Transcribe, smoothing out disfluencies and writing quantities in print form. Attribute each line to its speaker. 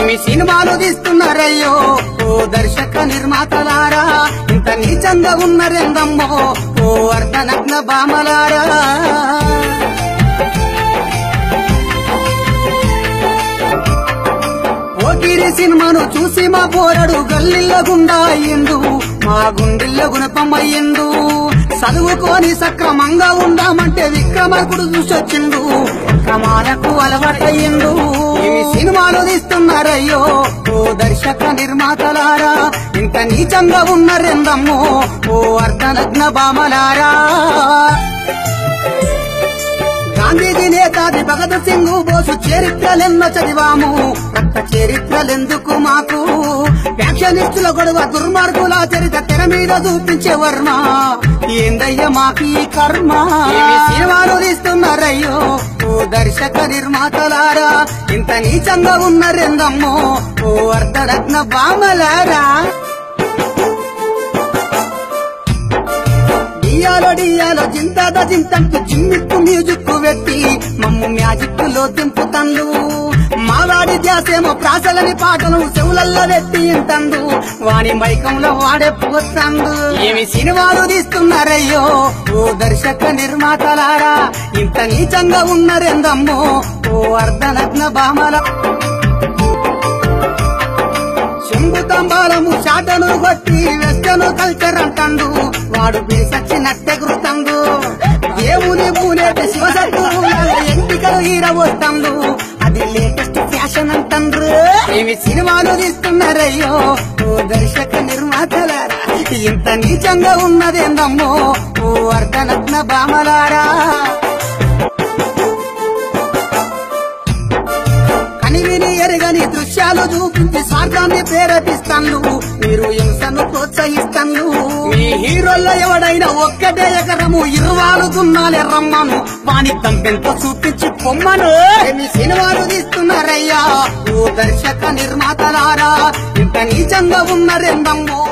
Speaker 1: ఏమి సినిమాలు తీస్తున్నారయ్యో ఓ దర్శక నిర్మాతలారా ఇంత నీచంగా ఉన్నరెందమ్మో ఓ అర్ధనగ్న బామలారా పోకిరి సినిమాను చూసి మా పోరడు గల్లిల్ల గుండా అయ్యిండు మా గుండెల్ల గుణపమయ్యిండు చదువుకొని సక్రమంగా ఉందామంటే విక్రమార్కుడు చూసొచ్చిండు క్రమాలకు అలవాటయ్యిండు ఇవి సినిమాలు తీస్తున్నారయ్యో ఓ దర్శక నిర్మాతలారా ఇంత నీచంగా ఉన్నరెందమ్మో ఓ అర్ధనగ్న బామలారా గాంధీజీ నేతాజీ భగత్ సింగ్ బోసు చరిత్రలెన్నో చదివాము రక్త చరిత్రలెందుకు మాకు వ్యాఖ్యానిస్తుల గొడవ దుర్మార్గుల చరిత్ర తెర మీద చూపించే వర్మ ఏందయ్య మాకు ఈ కర్మ సినిమాలు తీస్తున్నారయ్యో ఓ దర్శక నిర్మాతలారా ఇంత నీచంగా ఉన్నరెందమ్మో ఓ అర్ధరత్న బామలారా డియాలో జింతాద జింతంటూ జిమ్మిక్కు మ్యూజిక్ పెట్టి మమ్ము మ్యాజిక్ లో దింపుతండు మావాడి ధ్యాసేమో ప్రాసలని పాటలు చెవులల్లో పెట్టి ఇంతండు వాని మైకంలో వాడే పోతండు ఏమి సినిమాలు తీస్తున్నారయ్యో ఓ దర్శక నిర్మాతలారా ఇంత నీచంగా ఉన్నరెందమ్మో ఓ అర్ధనగ్న బామల శంభుతంబాలము చాటను కొట్టి వెస్టను కల్చర్ అంటండు వాడు పిలిసచ్చినట్టే గుర్తండు దేవుని పూనేటి శివసత్తు ఎంటికలు ఈరబోతండు అది లేటెస్ట్ ఫ్యాషన్ అంటండ్రు ఏమి సినిమాలు తీస్తున్నారయ్యో ఓ దర్శక నిర్మాతలారా ఇంత నీచంగా ఉన్నదేందమ్మో ఓ అర్ధనగ్న బామలారా కనివిని ఎరగని దృశ్యాలు చూపించి స్వార్థాన్ని ప్రేరేపిస్తాను మీరు హింసను ప్రోత్సహిస్తాను మీ హీరోల్లో ఎవడైనా ఒక్కటే ఎకరము ఇరువాలుతున్నాలే రమ్మను వాని తంపెంతో చూపించి పొమ్మను మీ సినిమాలు తీస్తున్నారయ్యా ఓ దర్శక నిర్మాతలారా ఇంత నీచంగా ఉన్నరెందమ్మో